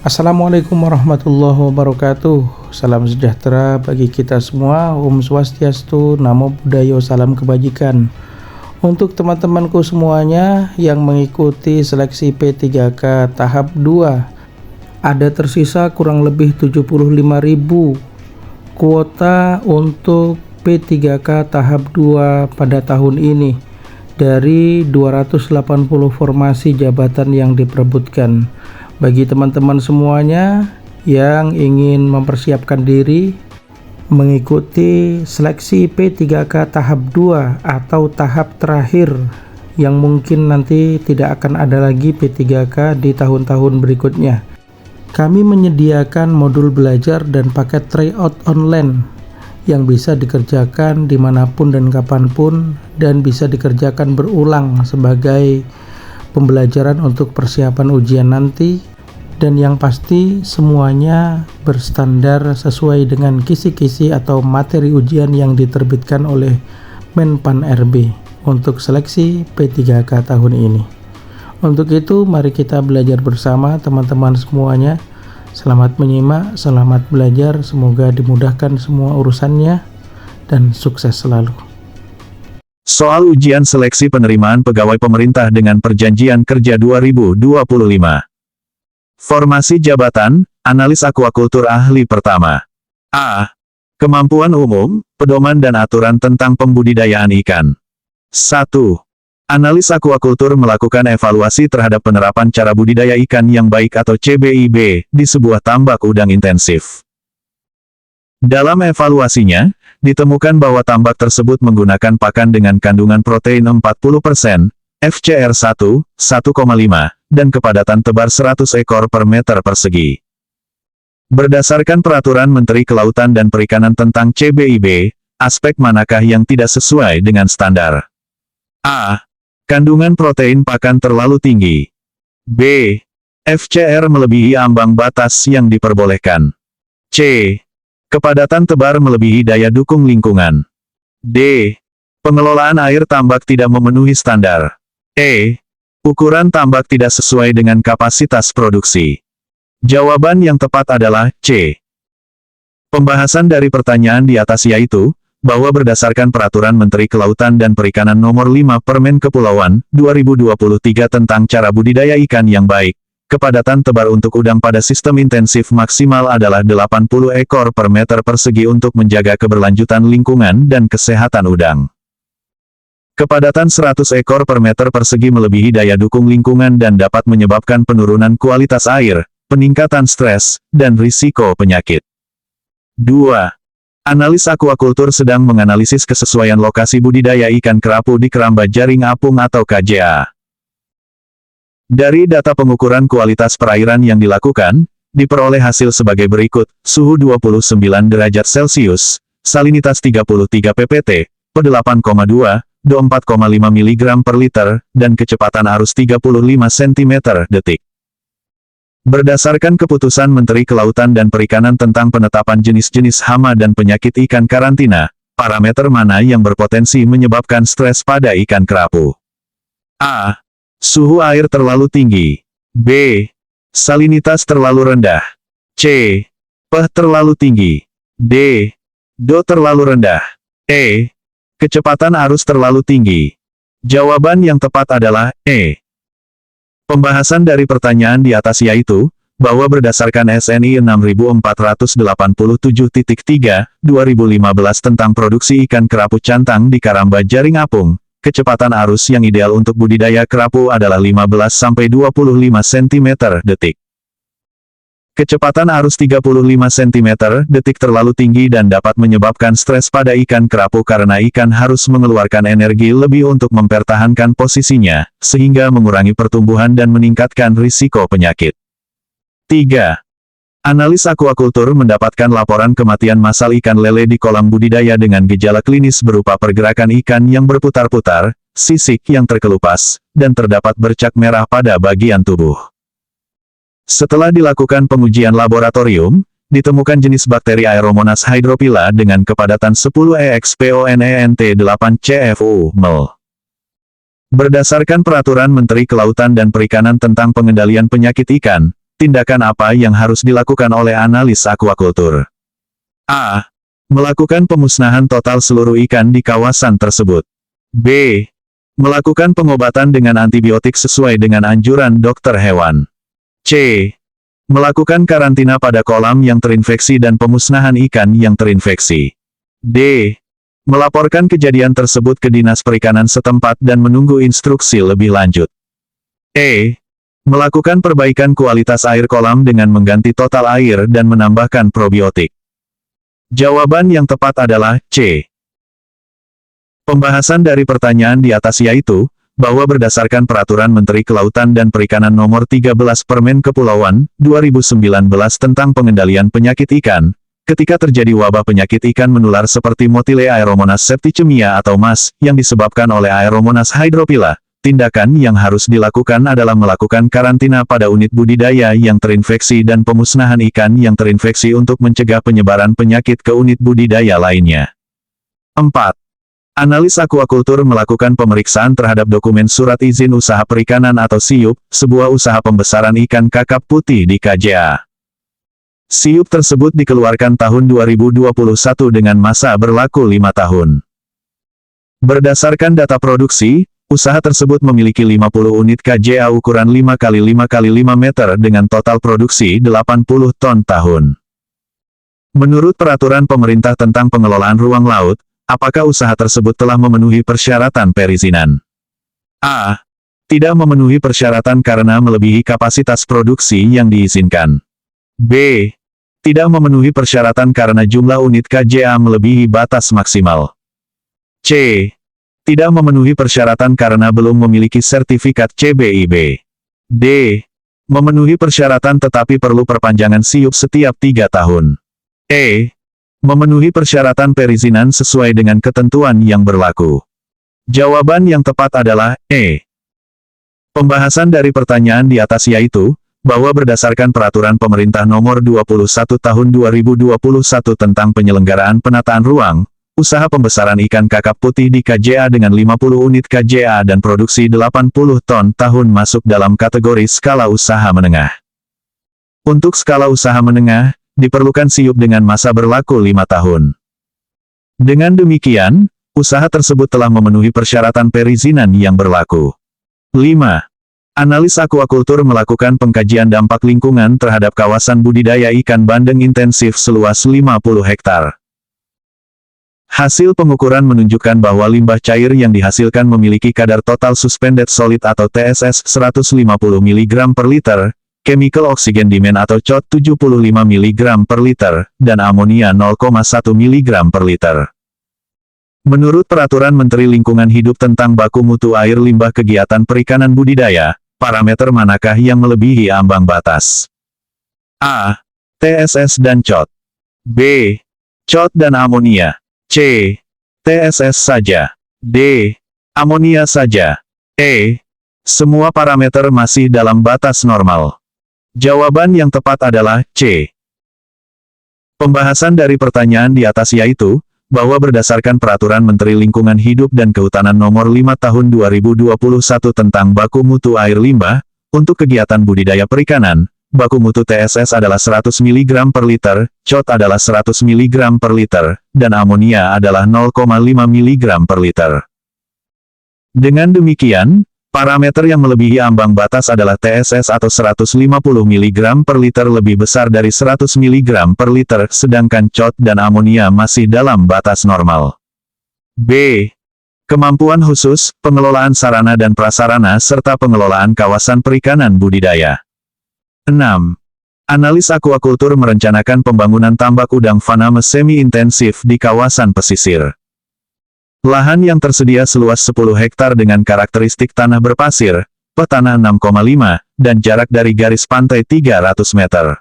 Assalamualaikum warahmatullahi wabarakatuh. Salam sejahtera bagi kita semua. Om Swastiastu, Namo Buddhaya, salam kebajikan. Untuk teman-temanku semuanya yang mengikuti seleksi P3K tahap 2, ada tersisa kurang lebih 75.000 kuota untuk P3K tahap 2 pada tahun ini dari 280 formasi jabatan yang diperebutkan. Bagi teman-teman semuanya yang ingin mempersiapkan diri mengikuti seleksi P3K tahap 2 atau tahap terakhir yang mungkin nanti tidak akan ada lagi P3K di tahun-tahun berikutnya, kami menyediakan modul belajar dan paket tryout online yang bisa dikerjakan dimanapun dan kapanpun dan bisa dikerjakan berulang sebagai pembelajaran untuk persiapan ujian nanti, dan yang pasti semuanya berstandar sesuai dengan kisi-kisi atau materi ujian yang diterbitkan oleh Menpan RB untuk seleksi P3K tahun ini. Untuk itu mari kita belajar bersama teman-teman semuanya. Selamat menyimak, selamat belajar, semoga dimudahkan semua urusannya dan sukses selalu. Soal ujian seleksi penerimaan pegawai pemerintah dengan perjanjian kerja 2025. Formasi jabatan, analis akuakultur ahli pertama. A. Kemampuan umum, pedoman dan aturan tentang pembudidayaan ikan. 1. Analis akuakultur melakukan evaluasi terhadap penerapan cara budidaya ikan yang baik atau CBIB di sebuah tambak udang intensif. Dalam evaluasinya, ditemukan bahwa tambak tersebut menggunakan pakan dengan kandungan protein 40%, FCR1, 1,5, dan kepadatan tebar 100 ekor per meter persegi. Berdasarkan Peraturan Menteri Kelautan dan Perikanan tentang CBIB, aspek manakah yang tidak sesuai dengan standar? A. Kandungan protein pakan terlalu tinggi. B. FCR melebihi ambang batas yang diperbolehkan. C. Kepadatan tebar melebihi daya dukung lingkungan. D. Pengelolaan air tambak tidak memenuhi standar. E. Ukuran tambak tidak sesuai dengan kapasitas produksi. Jawaban yang tepat adalah C. Pembahasan dari pertanyaan di atas yaitu, bahwa berdasarkan Peraturan Menteri Kelautan dan Perikanan Nomor 5 Permen Kepulauan, 2023 tentang cara budidaya ikan yang baik, kepadatan tebar untuk udang pada sistem intensif maksimal adalah 80 ekor per meter persegi untuk menjaga keberlanjutan lingkungan dan kesehatan udang. Kepadatan 100 ekor per meter persegi melebihi daya dukung lingkungan dan dapat menyebabkan penurunan kualitas air, peningkatan stres, dan risiko penyakit. 2. Analis akuakultur sedang menganalisis kesesuaian lokasi budidaya ikan kerapu di Keramba Jaring Apung atau KJA. Dari data pengukuran kualitas perairan yang dilakukan, diperoleh hasil sebagai berikut: suhu 29 derajat Celcius, salinitas 33 ppt, P8,2, Do 4,5 mg per liter, dan kecepatan arus 35 cm detik. Berdasarkan Keputusan Menteri Kelautan dan Perikanan tentang penetapan jenis-jenis hama dan penyakit ikan karantina, parameter mana yang berpotensi menyebabkan stres pada ikan kerapu? A. Suhu air terlalu tinggi. B. Salinitas terlalu rendah. C. pH terlalu tinggi. D. Do terlalu rendah. E. Kecepatan arus terlalu tinggi. Jawaban yang tepat adalah E. Pembahasan dari pertanyaan di atas yaitu, bahwa berdasarkan SNI 6487.3, 2015 tentang produksi ikan kerapu cantang di Karamba Jaring Apung, kecepatan arus yang ideal untuk budidaya kerapu adalah 15-25 cm detik. Kecepatan arus 35 cm detik terlalu tinggi dan dapat menyebabkan stres pada ikan kerapu karena ikan harus mengeluarkan energi lebih untuk mempertahankan posisinya, sehingga mengurangi pertumbuhan dan meningkatkan risiko penyakit. 3. Analis akuakultur mendapatkan laporan kematian massal ikan lele di kolam budidaya dengan gejala klinis berupa pergerakan ikan yang berputar-putar, sisik yang terkelupas, dan terdapat bercak merah pada bagian tubuh. Setelah dilakukan pengujian laboratorium, ditemukan jenis bakteri Aeromonas hydrophylla dengan kepadatan 10 EXPONENT8 CFU/ml. Berdasarkan Peraturan Menteri Kelautan dan Perikanan tentang Pengendalian Penyakit Ikan, tindakan apa yang harus dilakukan oleh analis akuakultur? A. Melakukan pemusnahan total seluruh ikan di kawasan tersebut. B. Melakukan pengobatan dengan antibiotik sesuai dengan anjuran dokter hewan. C. Melakukan karantina pada kolam yang terinfeksi dan pemusnahan ikan yang terinfeksi. D. Melaporkan kejadian tersebut ke Dinas Perikanan setempat dan menunggu instruksi lebih lanjut. E. Melakukan perbaikan kualitas air kolam dengan mengganti total air dan menambahkan probiotik. Jawaban yang tepat adalah C. Pembahasan dari pertanyaan di atas yaitu, bahwa berdasarkan Peraturan Menteri Kelautan dan Perikanan Nomor 13 Permen Kepulauan, 2019 tentang pengendalian penyakit ikan, ketika terjadi wabah penyakit ikan menular seperti Motile Aeromonas septicemia atau MAS, yang disebabkan oleh Aeromonas hydrophylla, tindakan yang harus dilakukan adalah melakukan karantina pada unit budidaya yang terinfeksi dan pemusnahan ikan yang terinfeksi untuk mencegah penyebaran penyakit ke unit budidaya lainnya. 4. Analis akuakultur melakukan pemeriksaan terhadap dokumen Surat Izin Usaha Perikanan atau SIUP, sebuah usaha pembesaran ikan kakap putih di KJA. SIUP tersebut dikeluarkan tahun 2021 dengan masa berlaku 5 tahun. Berdasarkan data produksi, usaha tersebut memiliki 50 unit KJA ukuran 5x5x5 meter dengan total produksi 80 ton tahun. Menurut Peraturan Pemerintah tentang Pengelolaan Ruang Laut, apakah usaha tersebut telah memenuhi persyaratan perizinan? A. Tidak memenuhi persyaratan karena melebihi kapasitas produksi yang diizinkan. B. Tidak memenuhi persyaratan karena jumlah unit KJA melebihi batas maksimal. C. Tidak memenuhi persyaratan karena belum memiliki sertifikat CBIB. D. Memenuhi persyaratan tetapi perlu perpanjangan SIUP setiap 3 tahun. E. Memenuhi persyaratan perizinan sesuai dengan ketentuan yang berlaku. Jawaban yang tepat adalah E. Pembahasan dari pertanyaan di atas yaitu, bahwa berdasarkan Peraturan Pemerintah Nomor 21 Tahun 2021 tentang penyelenggaraan penataan ruang, usaha pembesaran ikan kakap putih di KJA dengan 50 unit KJA dan produksi 80 ton tahun masuk dalam kategori skala usaha menengah. Untuk skala usaha menengah, diperlukan SIUP dengan masa berlaku 5 tahun. Dengan demikian, usaha tersebut telah memenuhi persyaratan perizinan yang berlaku. 5. Analis akuakultur melakukan pengkajian dampak lingkungan terhadap kawasan budidaya ikan bandeng intensif seluas 50 hektar. Hasil pengukuran menunjukkan bahwa limbah cair yang dihasilkan memiliki kadar total suspended solid atau TSS 150 mg per liter, chemical oxygen demand atau COD 75 mg per liter, dan amonia 0,1 mg per liter. Menurut Peraturan Menteri Lingkungan Hidup tentang baku mutu air limbah kegiatan perikanan budidaya, parameter manakah yang melebihi ambang batas? A. TSS dan COD. B. COD dan amonia. C. TSS saja. D. Amonia saja. E. Semua parameter masih dalam batas normal. Jawaban yang tepat adalah C. Pembahasan dari pertanyaan di atas yaitu, bahwa berdasarkan Peraturan Menteri Lingkungan Hidup dan Kehutanan Nomor 5 Tahun 2021 tentang baku mutu air limbah, untuk kegiatan budidaya perikanan, baku mutu TSS adalah 100 mg per liter, COD adalah 100 mg per liter, dan amonia adalah 0,5 mg per liter. Dengan demikian, parameter yang melebihi ambang batas adalah TSS atau 150 mg per liter lebih besar dari 100 mg per liter, sedangkan COD dan amonia masih dalam batas normal. B. Kemampuan khusus, pengelolaan sarana dan prasarana serta pengelolaan kawasan perikanan budidaya. 6. Analis akuakultur merencanakan pembangunan tambak udang Faname semi-intensif di kawasan pesisir. Lahan yang tersedia seluas 10 hektar dengan karakteristik tanah berpasir, petanah 6,5, dan jarak dari garis pantai 300 meter.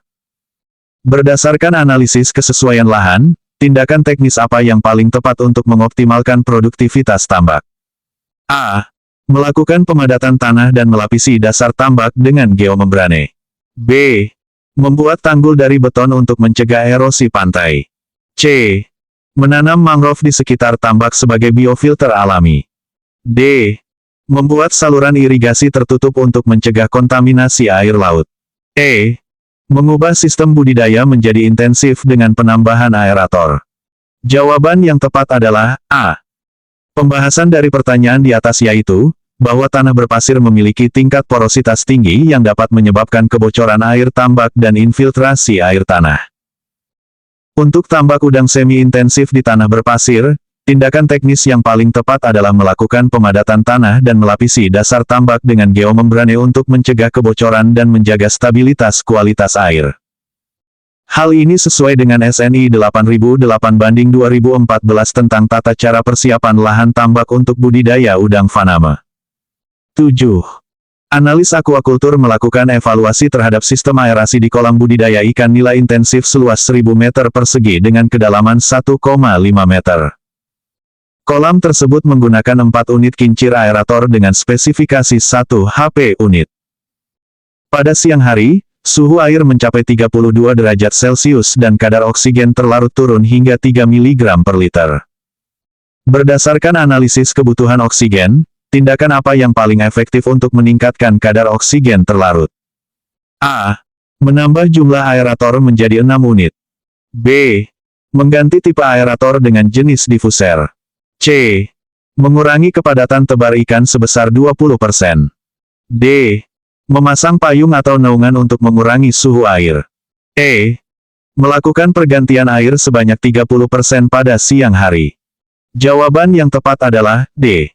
Berdasarkan analisis kesesuaian lahan, tindakan teknis apa yang paling tepat untuk mengoptimalkan produktivitas tambak? A. Melakukan pemadatan tanah dan melapisi dasar tambak dengan geomembrane. B. Membuat tanggul dari beton untuk mencegah erosi pantai. C. Menanam mangrove di sekitar tambak sebagai biofilter alami. D. Membuat saluran irigasi tertutup untuk mencegah kontaminasi air laut. E. Mengubah sistem budidaya menjadi intensif dengan penambahan aerator. Jawaban yang tepat adalah A. Pembahasan dari pertanyaan di atas yaitu, bahwa tanah berpasir memiliki tingkat porositas tinggi yang dapat menyebabkan kebocoran air tambak dan infiltrasi air tanah. Untuk tambak udang semi-intensif di tanah berpasir, tindakan teknis yang paling tepat adalah melakukan pemadatan tanah dan melapisi dasar tambak dengan geomembrane untuk mencegah kebocoran dan menjaga stabilitas kualitas air. Hal ini sesuai dengan SNI 8008/2014 tentang tata cara persiapan lahan tambak untuk budidaya udang faname. 7. Analis akuakultur melakukan evaluasi terhadap sistem aerasi di kolam budidaya ikan nila intensif seluas 1000 meter persegi dengan kedalaman 1,5 meter. Kolam tersebut menggunakan 4 unit kincir aerator dengan spesifikasi 1 HP unit. Pada siang hari, suhu air mencapai 32 derajat Celcius dan kadar oksigen terlarut turun hingga 3 mg per liter. Berdasarkan analisis kebutuhan oksigen, tindakan apa yang paling efektif untuk meningkatkan kadar oksigen terlarut? A. Menambah jumlah aerator menjadi 6 unit. B. Mengganti tipe aerator dengan jenis diffuser. C. Mengurangi kepadatan tebar ikan sebesar 20%. D. Memasang payung atau naungan untuk mengurangi suhu air. E. Melakukan pergantian air sebanyak 30% pada siang hari. Jawaban yang tepat adalah D.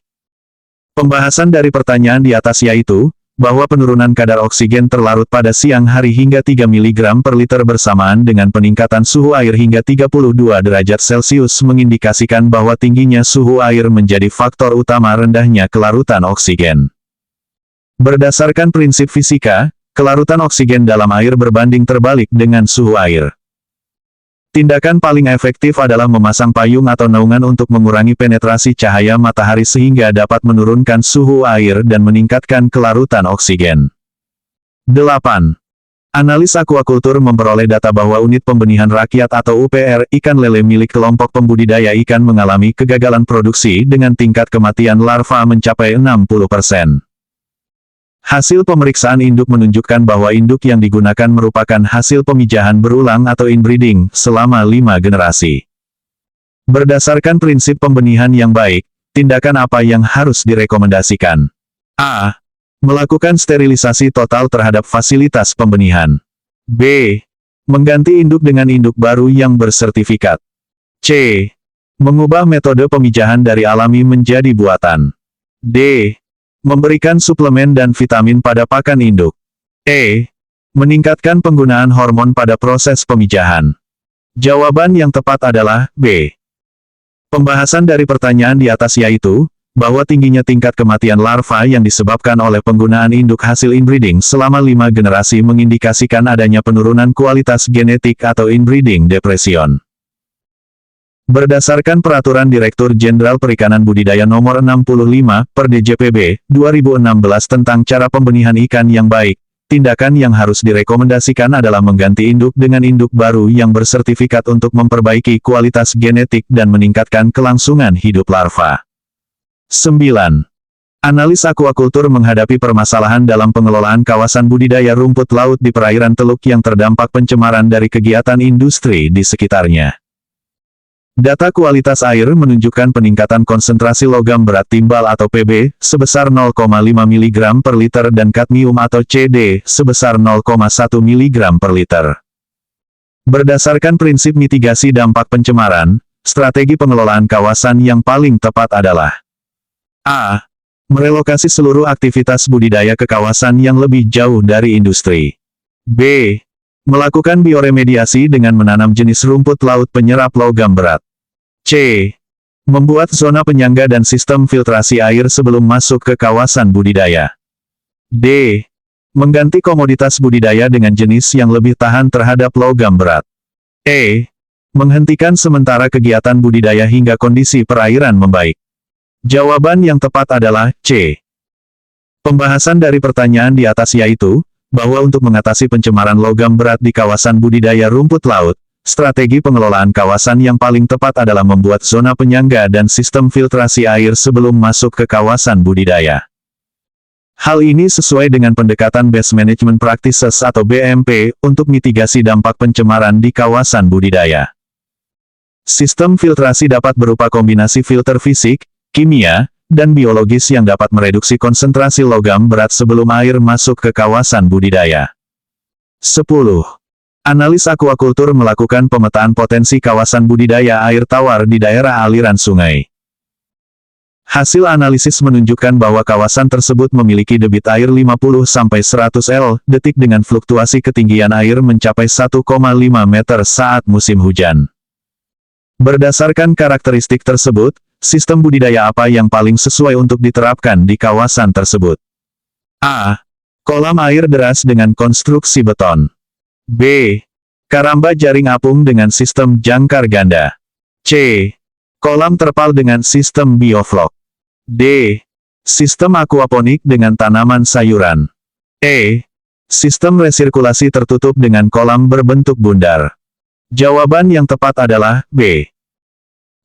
Pembahasan dari pertanyaan di atas yaitu, bahwa penurunan kadar oksigen terlarut pada siang hari hingga 3 mg per liter bersamaan dengan peningkatan suhu air hingga 32 derajat Celcius mengindikasikan bahwa tingginya suhu air menjadi faktor utama rendahnya kelarutan oksigen. Berdasarkan prinsip fisika, kelarutan oksigen dalam air berbanding terbalik dengan suhu air. Tindakan paling efektif adalah memasang payung atau naungan untuk mengurangi penetrasi cahaya matahari sehingga dapat menurunkan suhu air dan meningkatkan kelarutan oksigen. 8. Analis akuakultur memperoleh data bahwa unit pembenihan rakyat atau UPR ikan lele milik kelompok pembudidaya ikan mengalami kegagalan produksi dengan tingkat kematian larva mencapai 60%. Hasil pemeriksaan induk menunjukkan bahwa induk yang digunakan merupakan hasil pemijahan berulang atau inbreeding selama 5 generasi. Berdasarkan prinsip pembenihan yang baik, tindakan apa yang harus direkomendasikan? A. Melakukan sterilisasi total terhadap fasilitas pembenihan. B. Mengganti induk dengan induk baru yang bersertifikat. C. Mengubah metode pemijahan dari alami menjadi buatan. D. Memberikan suplemen dan vitamin pada pakan induk. E. Meningkatkan penggunaan hormon pada proses pemijahan. Jawaban yang tepat adalah B. Pembahasan dari pertanyaan di atas yaitu, bahwa tingginya tingkat kematian larva yang disebabkan oleh penggunaan induk hasil inbreeding selama 5 generasi mengindikasikan adanya penurunan kualitas genetik atau inbreeding depression. Berdasarkan Peraturan Direktur Jenderal Perikanan Budidaya Nomor 65, per DJPB, 2016 tentang cara pembenihan ikan yang baik, tindakan yang harus direkomendasikan adalah mengganti induk dengan induk baru yang bersertifikat untuk memperbaiki kualitas genetik dan meningkatkan kelangsungan hidup larva. 9. Analis akuakultur menghadapi permasalahan dalam pengelolaan kawasan budidaya rumput laut di perairan Teluk yang terdampak pencemaran dari kegiatan industri di sekitarnya. Data kualitas air menunjukkan peningkatan konsentrasi logam berat timbal atau Pb sebesar 0,5 mg per liter dan kadmium atau Cd sebesar 0,1 mg per liter. Berdasarkan prinsip mitigasi dampak pencemaran, strategi pengelolaan kawasan yang paling tepat adalah A. Merelokasi seluruh aktivitas budidaya ke kawasan yang lebih jauh dari industri. B. Melakukan bioremediasi dengan menanam jenis rumput laut penyerap logam berat. C. Membuat zona penyangga dan sistem filtrasi air sebelum masuk ke kawasan budidaya. D. Mengganti komoditas budidaya dengan jenis yang lebih tahan terhadap logam berat. E. Menghentikan sementara kegiatan budidaya hingga kondisi perairan membaik. Jawaban yang tepat adalah C. Pembahasan dari pertanyaan di atas yaitu, bahwa untuk mengatasi pencemaran logam berat di kawasan budidaya rumput laut, strategi pengelolaan kawasan yang paling tepat adalah membuat zona penyangga dan sistem filtrasi air sebelum masuk ke kawasan budidaya. Hal ini sesuai dengan pendekatan Best Management Practices atau BMP untuk mitigasi dampak pencemaran di kawasan budidaya. Sistem filtrasi dapat berupa kombinasi filter fisik, kimia, dan biologis yang dapat mereduksi konsentrasi logam berat sebelum air masuk ke kawasan budidaya. 10. Analis akuakultur melakukan pemetaan potensi kawasan budidaya air tawar di daerah aliran sungai. Hasil analisis menunjukkan bahwa kawasan tersebut memiliki debit air 50-100 L detik dengan fluktuasi ketinggian air mencapai 1,5 meter saat musim hujan. Berdasarkan karakteristik tersebut, sistem budidaya apa yang paling sesuai untuk diterapkan di kawasan tersebut? A. Kolam air deras dengan konstruksi beton. B. Karamba jaring apung dengan sistem jangkar ganda. C. Kolam terpal dengan sistem bioflok. D. Sistem akuaponik dengan tanaman sayuran. E. Sistem resirkulasi tertutup dengan kolam berbentuk bundar. Jawaban yang tepat adalah B.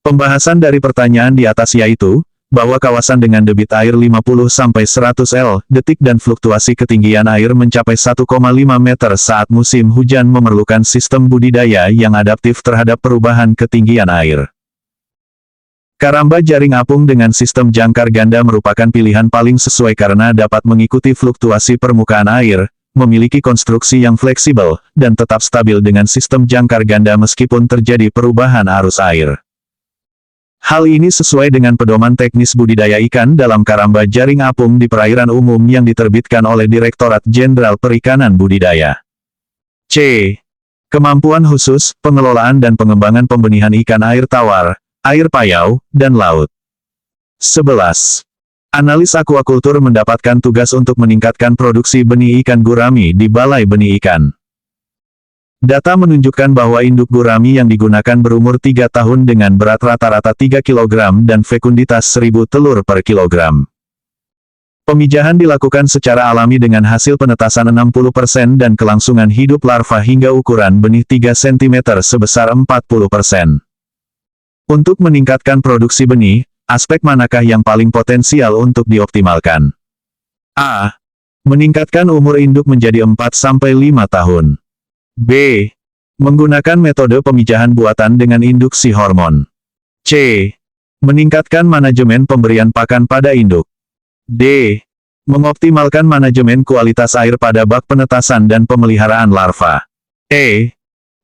Pembahasan dari pertanyaan di atas yaitu, bahwa kawasan dengan debit air 50-100 L detik dan fluktuasi ketinggian air mencapai 1,5 meter saat musim hujan memerlukan sistem budidaya yang adaptif terhadap perubahan ketinggian air. Karamba jaring apung dengan sistem jangkar ganda merupakan pilihan paling sesuai karena dapat mengikuti fluktuasi permukaan air, memiliki konstruksi yang fleksibel, dan tetap stabil dengan sistem jangkar ganda meskipun terjadi perubahan arus air. Hal ini sesuai dengan pedoman teknis budidaya ikan dalam karamba jaring apung di perairan umum yang diterbitkan oleh Direktorat Jenderal Perikanan Budidaya. C. Kemampuan khusus, pengelolaan dan pengembangan pembenihan ikan air tawar, air payau, dan laut. 11. Analis akuakultur mendapatkan tugas untuk meningkatkan produksi benih ikan gurami di Balai Benih Ikan. Data menunjukkan bahwa induk gurami yang digunakan berumur 3 tahun dengan berat rata-rata 3 kg dan fekunditas 1000 telur per kilogram. Pemijahan dilakukan secara alami dengan hasil penetasan 60% dan kelangsungan hidup larva hingga ukuran benih 3 cm sebesar 40%. Untuk meningkatkan produksi benih, aspek manakah yang paling potensial untuk dioptimalkan? A. Meningkatkan umur induk menjadi 4-5 tahun. B. Menggunakan metode pemijahan buatan dengan induksi hormon. C. Meningkatkan manajemen pemberian pakan pada induk. D. Mengoptimalkan manajemen kualitas air pada bak penetasan dan pemeliharaan larva. E.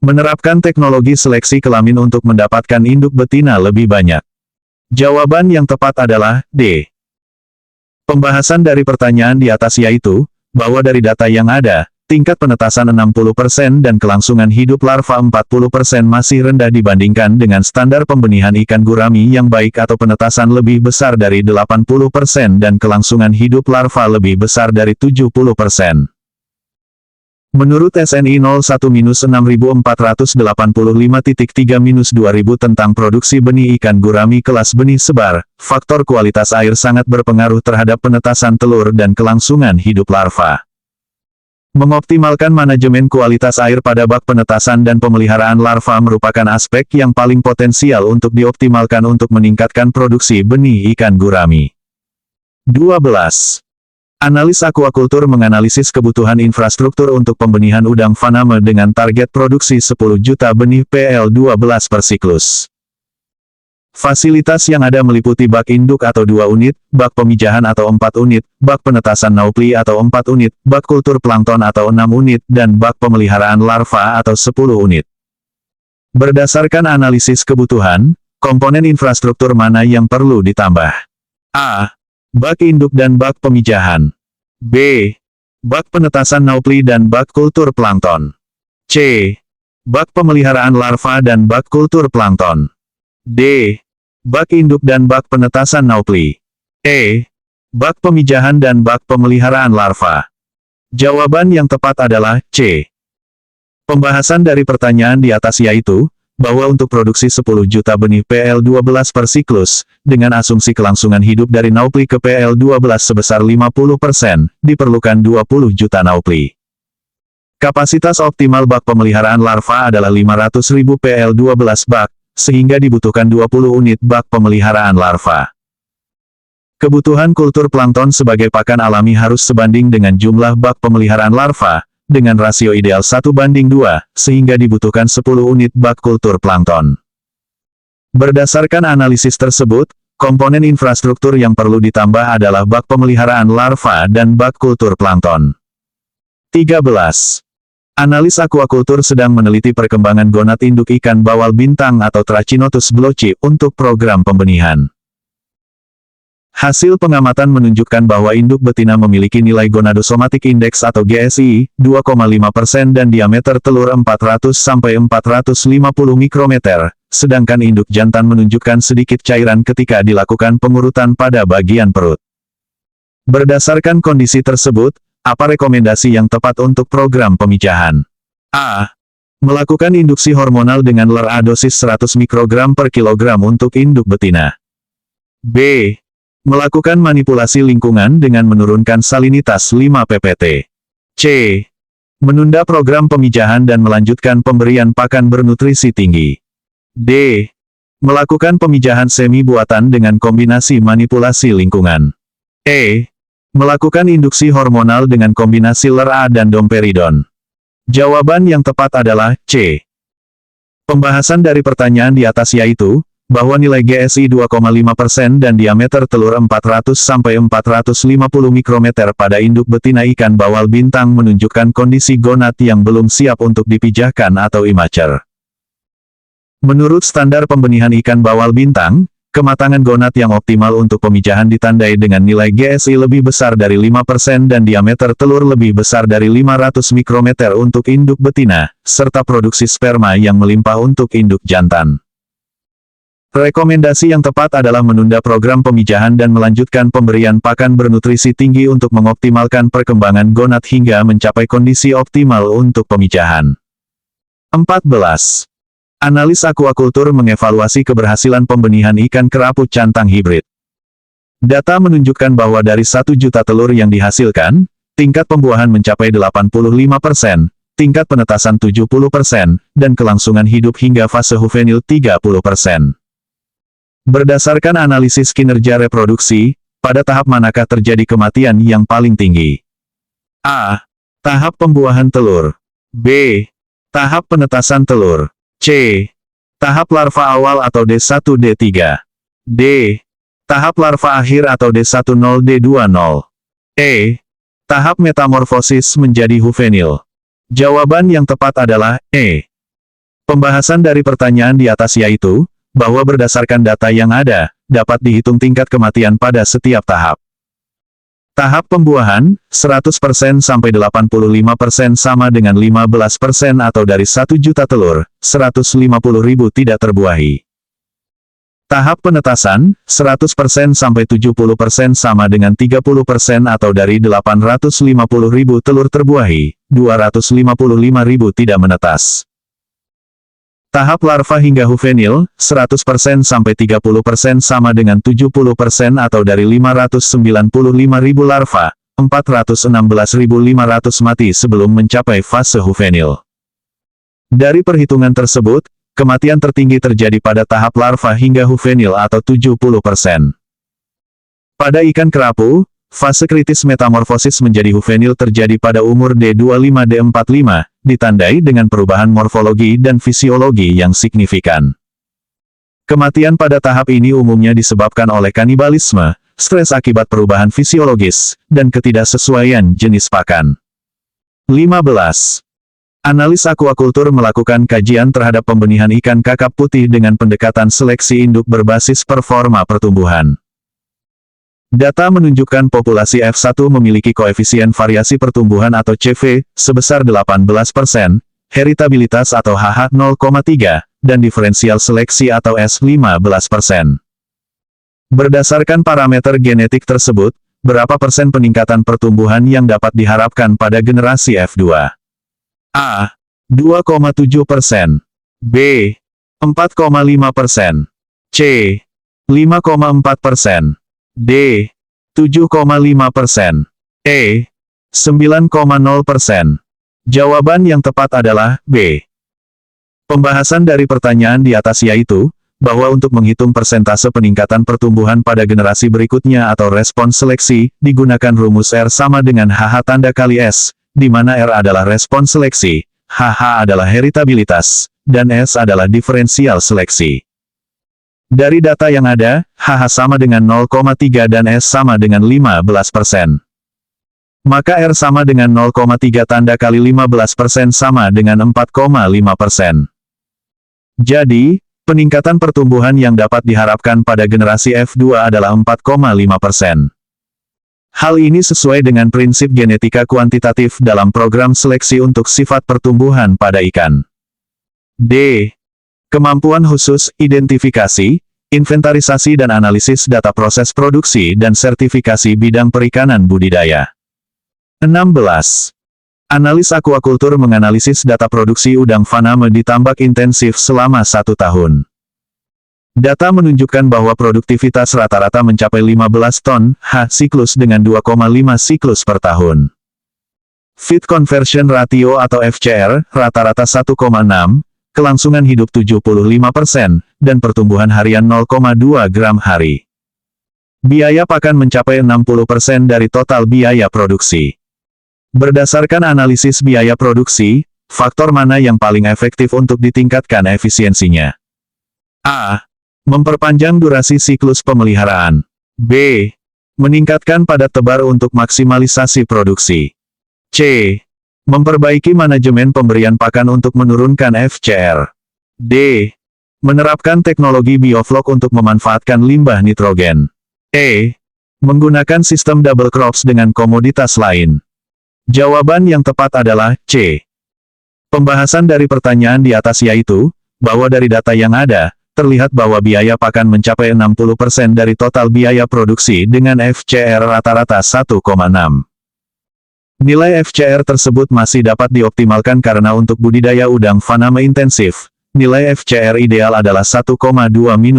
Menerapkan teknologi seleksi kelamin untuk mendapatkan induk betina lebih banyak. Jawaban yang tepat adalah D. Pembahasan dari pertanyaan di atas yaitu, bahwa dari data yang ada, tingkat penetasan 60% dan kelangsungan hidup larva 40% masih rendah dibandingkan dengan standar pembenihan ikan gurami yang baik atau penetasan lebih besar dari 80% dan kelangsungan hidup larva lebih besar dari 70%. Menurut SNI 01-6485.3-2000 tentang produksi benih ikan gurami kelas benih sebar, faktor kualitas air sangat berpengaruh terhadap penetasan telur dan kelangsungan hidup larva. Mengoptimalkan manajemen kualitas air pada bak penetasan dan pemeliharaan larva merupakan aspek yang paling potensial untuk dioptimalkan untuk meningkatkan produksi benih ikan gurami. 12. Analis akuakultur menganalisis kebutuhan infrastruktur untuk pembenihan udang faname dengan target produksi 10 juta benih PL12 per siklus. Fasilitas yang ada meliputi bak induk atau 2 unit, bak pemijahan atau 4 unit, bak penetasan naupli atau 4 unit, bak kultur plankton atau 6 unit, dan bak pemeliharaan larva atau 10 unit. Berdasarkan analisis kebutuhan, komponen infrastruktur mana yang perlu ditambah? A. Bak induk dan bak pemijahan. B. Bak penetasan naupli dan bak kultur plankton. C. Bak pemeliharaan larva dan bak kultur plankton. D. Bak induk dan bak penetasan naupli. E. Bak pemijahan dan bak pemeliharaan larva. Jawaban yang tepat adalah C. Pembahasan dari pertanyaan di atas yaitu, bahwa untuk produksi 10 juta benih PL12 per siklus, dengan asumsi kelangsungan hidup dari naupli ke PL12 sebesar 50%, diperlukan 20 juta naupli. Kapasitas optimal bak pemeliharaan larva adalah 500.000 PL12 bak, sehingga dibutuhkan 20 unit bak pemeliharaan larva. Kebutuhan kultur plankton sebagai pakan alami harus sebanding dengan jumlah bak pemeliharaan larva, dengan rasio ideal 1:2, sehingga dibutuhkan 10 unit bak kultur plankton. Berdasarkan analisis tersebut, komponen infrastruktur yang perlu ditambah adalah bak pemeliharaan larva dan bak kultur plankton. 13. Analis akuakultur sedang meneliti perkembangan gonad induk ikan bawal bintang atau Trachinotus blochi untuk program pembenihan. Hasil pengamatan menunjukkan bahwa induk betina memiliki nilai Gonadosomatic Index atau GSI 2,5% dan diameter telur 400-450 mikrometer, sedangkan induk jantan menunjukkan sedikit cairan ketika dilakukan pengurutan pada bagian perut. Berdasarkan kondisi tersebut, apa rekomendasi yang tepat untuk program pemijahan? A. Melakukan induksi hormonal dengan LRA dosis 100 mikrogram per kilogram untuk induk betina. B. Melakukan manipulasi lingkungan dengan menurunkan salinitas 5 ppt. C. Menunda program pemijahan dan melanjutkan pemberian pakan bernutrisi tinggi. D. Melakukan pemijahan semi buatan dengan kombinasi manipulasi lingkungan. E. Melakukan induksi hormonal dengan kombinasi LRA dan domperidon. Jawaban yang tepat adalah C. Pembahasan dari pertanyaan di atas yaitu, bahwa nilai GSI 2,5% dan diameter telur 400-450 mikrometer pada induk betina ikan bawal bintang menunjukkan kondisi gonad yang belum siap untuk dipijahkan atau immature. Menurut standar pembenihan ikan bawal bintang, kematangan gonad yang optimal untuk pemijahan ditandai dengan nilai GSI lebih besar dari 5% dan diameter telur lebih besar dari 500 mikrometer untuk induk betina, serta produksi sperma yang melimpah untuk induk jantan. Rekomendasi yang tepat adalah menunda program pemijahan dan melanjutkan pemberian pakan bernutrisi tinggi untuk mengoptimalkan perkembangan gonad hingga mencapai kondisi optimal untuk pemijahan. 14. Analis akuakultur mengevaluasi keberhasilan pembenihan ikan kerapu cantang hibrid. Data menunjukkan bahwa dari 1 juta telur yang dihasilkan, tingkat pembuahan mencapai 85%, tingkat penetasan 70%, dan kelangsungan hidup hingga fase juvenil 30%. Berdasarkan analisis kinerja reproduksi, pada tahap manakah terjadi kematian yang paling tinggi? A. Tahap pembuahan telur. B. Tahap penetasan telur. C. Tahap larva awal atau D1-D3. D. Tahap larva akhir atau D10-D20. E. Tahap metamorfosis menjadi juvenil. Jawaban yang tepat adalah E. Pembahasan dari pertanyaan di atas yaitu, bahwa berdasarkan data yang ada, dapat dihitung tingkat kematian pada setiap tahap. Tahap pembuahan, 100% sampai 85% sama dengan 15% atau dari 1 juta telur, 150.000 tidak terbuahi. Tahap penetasan, 100% sampai 70% sama dengan 30% atau dari 850.000 telur terbuahi, 255.000 tidak menetas. Tahap larva hingga juvenil, 100% sampai 30% sama dengan 70% atau dari 595.000 larva, 416.500 mati sebelum mencapai fase juvenil. Dari perhitungan tersebut, kematian tertinggi terjadi pada tahap larva hingga juvenil atau 70%. Pada ikan kerapu, fase kritis metamorfosis menjadi juvenil terjadi pada umur D25-D45, ditandai dengan perubahan morfologi dan fisiologi yang signifikan. Kematian pada tahap ini umumnya disebabkan oleh kanibalisme, stres akibat perubahan fisiologis, dan ketidaksesuaian jenis pakan. 15. Analis akuakultur melakukan kajian terhadap pembenihan ikan kakap putih dengan pendekatan seleksi induk berbasis performa pertumbuhan. Data menunjukkan populasi F1 memiliki koefisien variasi pertumbuhan atau CV, sebesar 18%, heritabilitas atau HH 0,3, dan diferensial seleksi atau S 15%. Berdasarkan parameter genetik tersebut, berapa persen peningkatan pertumbuhan yang dapat diharapkan pada generasi F2? A. 2,7%. B. 4,5%. C. 5,4%. D. 7,5%. E. 9,0%. Jawaban yang tepat adalah B. Pembahasan dari pertanyaan di atas yaitu, bahwa untuk menghitung persentase peningkatan pertumbuhan pada generasi berikutnya atau respons seleksi, digunakan rumus R sama dengan HH tanda kali S, di mana R adalah respons seleksi, HH adalah heritabilitas, dan S adalah diferensial seleksi. Dari data yang ada, HH sama dengan 0,3 dan S sama dengan 15%. Maka R sama dengan 0,3 tanda kali 15% sama dengan 4,5%. Jadi, peningkatan pertumbuhan yang dapat diharapkan pada generasi F2 adalah 4,5%. Hal ini sesuai dengan prinsip genetika kuantitatif dalam program seleksi untuk sifat pertumbuhan pada ikan. D. Kemampuan khusus, identifikasi, inventarisasi dan analisis data proses produksi dan sertifikasi bidang perikanan budidaya. 16. Analis akuakultur menganalisis data produksi udang faname di tambak intensif selama 1 tahun. Data menunjukkan bahwa produktivitas rata-rata mencapai 15 ton H siklus dengan 2,5 siklus per tahun. Feed Conversion Ratio atau FCR, rata-rata 1,6, kelangsungan hidup 75%, dan pertumbuhan harian 0,2 gram hari. Biaya pakan mencapai 60% dari total biaya produksi. Berdasarkan analisis biaya produksi, faktor mana yang paling efektif untuk ditingkatkan efisiensinya? A. Memperpanjang durasi siklus pemeliharaan. B. Meningkatkan padat tebar untuk maksimalisasi produksi. C. Memperbaiki manajemen pemberian pakan untuk menurunkan FCR. D. Menerapkan teknologi bioflok untuk memanfaatkan limbah nitrogen. E. Menggunakan sistem double crops dengan komoditas lain. Jawaban yang tepat adalah C. Pembahasan dari pertanyaan di atas yaitu, bahwa dari data yang ada, terlihat bahwa biaya pakan mencapai 60% dari total biaya produksi dengan FCR rata-rata 1,6. Nilai FCR tersebut masih dapat dioptimalkan karena untuk budidaya udang faname intensif, nilai FCR ideal adalah 1,2-1,4.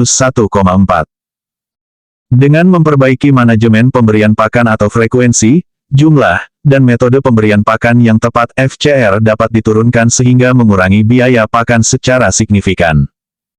Dengan memperbaiki manajemen pemberian pakan atau frekuensi, jumlah, dan metode pemberian pakan yang tepat FCR dapat diturunkan sehingga mengurangi biaya pakan secara signifikan.